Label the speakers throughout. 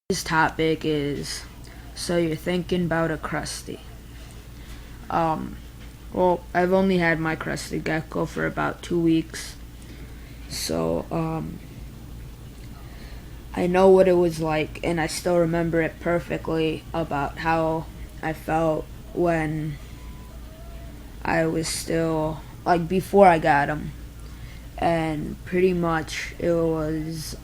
Speaker 1: This topic is, so you're thinking about a crestie. Well, I've only had my crestie gecko for about 2 weeks, so I know what it was like, and I still remember it perfectly about how I felt when I was still, like, before I got him. And pretty much it was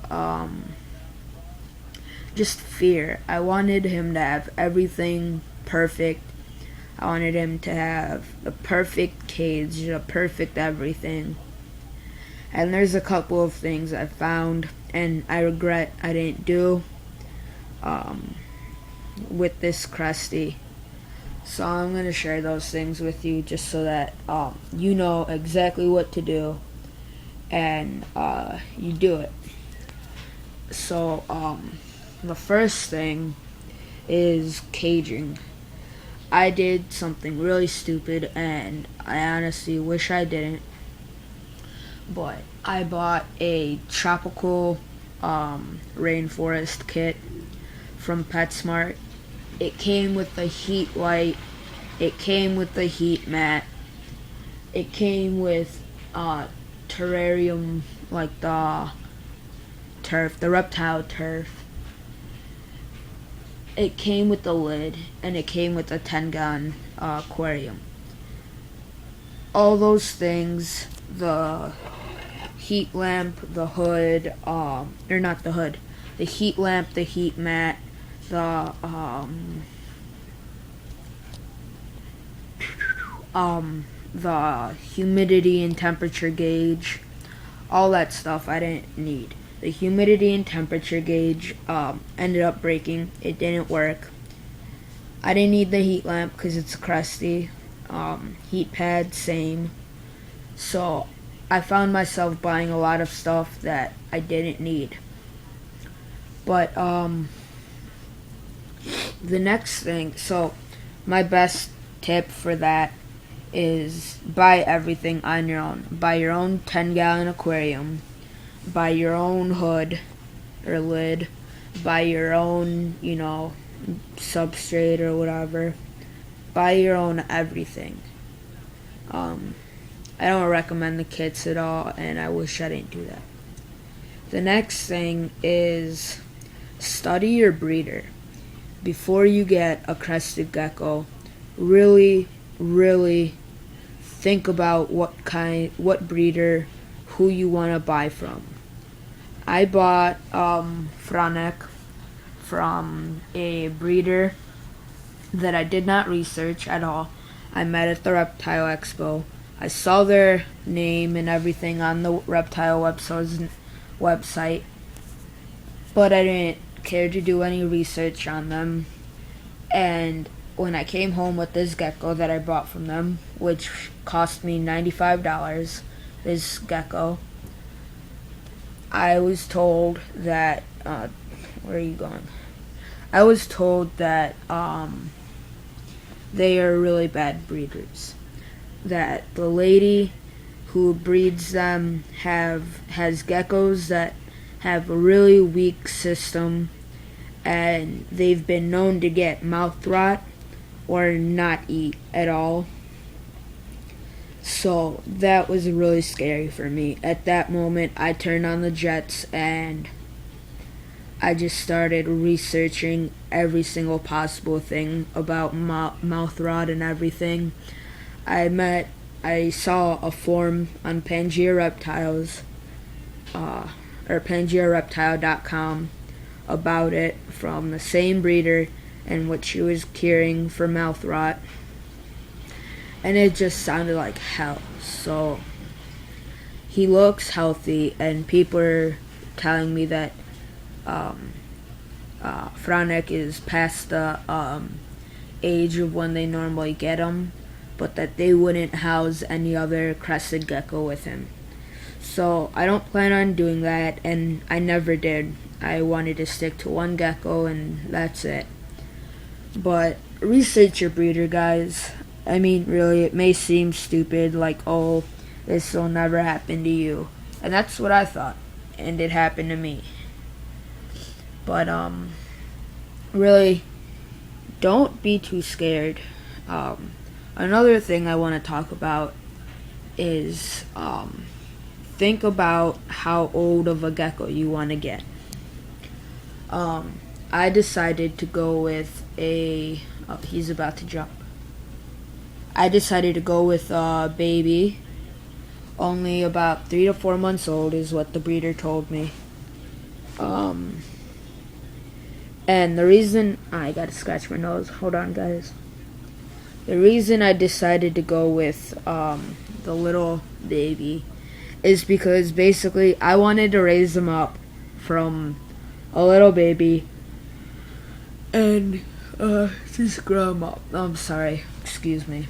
Speaker 1: just fear. I wanted him to have everything perfect. I wanted him to have the perfect cage, the perfect everything. And there's a couple of things I found and I regret I didn't do with this crestie. So I'm going to share those things with you just so that you know exactly what to do and you do it. So the first thing is caging. I did something really stupid and I honestly wish I didn't, but I bought a tropical rainforest kit from PetSmart. It came with the heat light, it came with the heat mat, it came with terrarium, like the turf, the reptile turf. It came with the lid, and it came with a 10-gallon aquarium. All those things, the heat lamp, the hood, or not the hood, the heat lamp, the heat mat, the humidity and temperature gauge, all that stuff I didn't need. The humidity and temperature gauge ended up breaking. It didn't work. I didn't need the heat lamp because it's a crestie. Heat pad, same. So I found myself buying a lot of stuff that I didn't need. But the next thing, so my best tip for that is buy everything on your own. Buy your own 10-gallon aquarium. Buy your own hood or lid. Buy your own, substrate or whatever. Buy your own everything. I don't recommend the kits at all, and I wish I didn't do that. The next thing is study your breeder. Before you get a crested gecko, really think about what breeder, who you want to buy from. I bought Franek from a breeder that I did not research at all. I met at the Reptile Expo. I saw their name and everything on the Reptile website, but I didn't care to do any research on them. And when I came home with this gecko that I bought from them, which cost me $95, this gecko, I was told that, where are you going? I was told that they are really bad breeders. That the lady who breeds them has geckos that have a really weak system, and they've been known to get mouth rot or not eat at all. So that was really scary for me. At that moment, I turned on the jets and I just started researching every single possible thing about mouth rot and everything. I saw a forum on Pangea Reptiles, or PangeaReptile.com, about it from the same breeder and what she was curing for mouth rot. And it just sounded like hell. So he looks healthy, and people are telling me that Franek is past the age of when they normally get him, but that they wouldn't house any other crested gecko with him. So I don't plan on doing that, and I never did. I wanted to stick to one gecko, and that's it. But research your breeder, guys. I mean, really, it may seem stupid, like, oh, this will never happen to you. And that's what I thought, and it happened to me. But, really, don't be too scared. Another thing I want to talk about is, think about how old of a gecko you want to get. I decided to go with he's about to jump. I decided to go with a baby, only about 3 to 4 months old is what the breeder told me. And the reason, I gotta scratch my nose, hold on guys. The reason I decided to go with the little baby is because basically I wanted to raise him up from a little baby and just grow him up. I'm sorry, excuse me.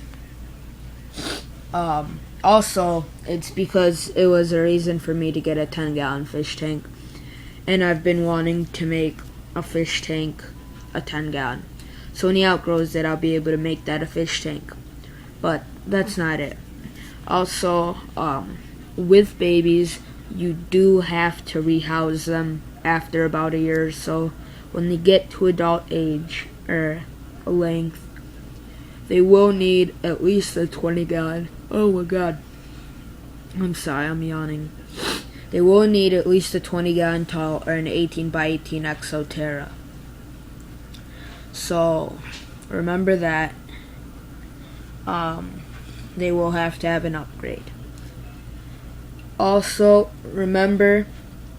Speaker 1: Also, it's because it was a reason for me to get a 10-gallon fish tank, and I've been wanting to make a fish tank a 10-gallon. So when he outgrows it, I'll be able to make that a fish tank. But that's not it. Also, with babies, you do have to rehouse them after about a year or so. When they get to adult age or length, they will need at least a 20-gallon. Oh my god. I'm sorry, I'm yawning. They will need at least a 20-gallon tall or an 18 by 18 Exoterra. So, remember that. They will have to have an upgrade. Also, remember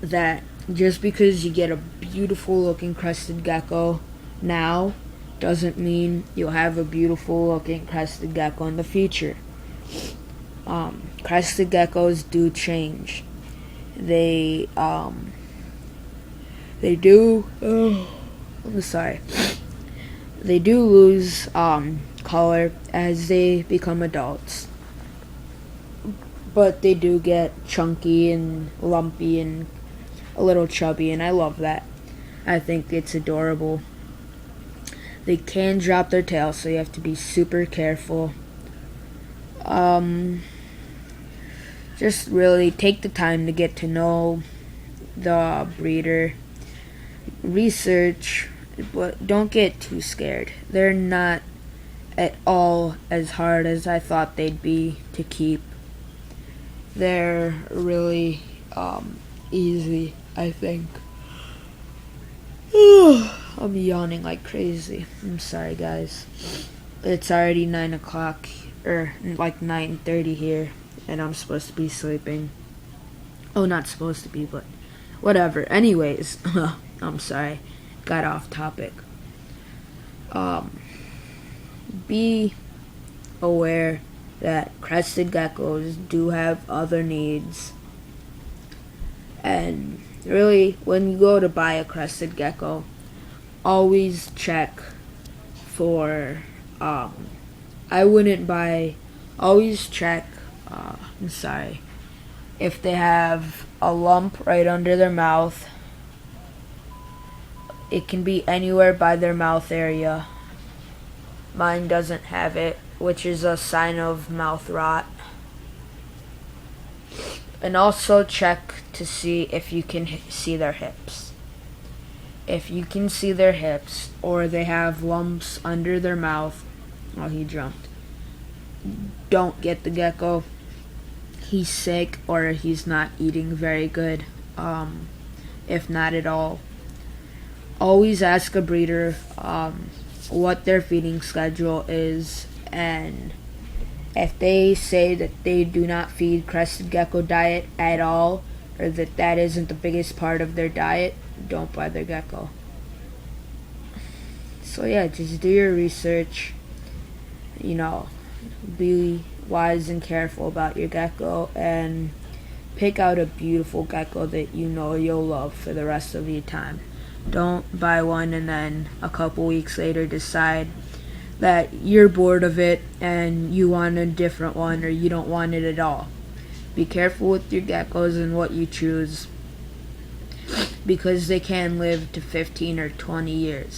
Speaker 1: that just because you get a beautiful looking crested gecko now doesn't mean you'll have a beautiful looking crested gecko in the future. Crested geckos do change. They do I'm sorry. They do lose color as they become adults. But they do get chunky and lumpy and a little chubby, and I love that. I think it's adorable. They can drop their tail, so you have to be super careful. Just really take the time to get to know the breeder. Research, but don't get too scared. They're not at all as hard as I thought they'd be to keep. They're really easy, I think. I'm yawning like crazy. I'm sorry, guys. It's already 9 o'clock, or like 9:30 here, and I'm supposed to be sleeping. Oh, not supposed to be, but whatever. Anyways, I'm sorry. Got off topic. Be aware that crested geckos do have other needs. And really, when you go to buy a crested gecko, always check for, always check, if they have a lump right under their mouth. It can be anywhere by their mouth area. Mine doesn't have it, which is a sign of mouth rot. And also check to see if you can see their hips. If you can see their hips, or they have lumps under their mouth, oh, he jumped. Don't get the gecko. He's sick, or he's not eating very good, if not at all. Always ask a breeder what their feeding schedule is, and if they say that they do not feed crested gecko diet at all, or that isn't the biggest part of their diet, don't buy their gecko. So yeah, just do your research. Be wise and careful about your gecko, and Pick out a beautiful gecko that you know you'll love for the rest of your time. Don't buy one and then a couple weeks later decide that you're bored of it and you want a different one or you don't want it at all. Be careful with your geckos and what you choose because they can live to 15 or 20 years.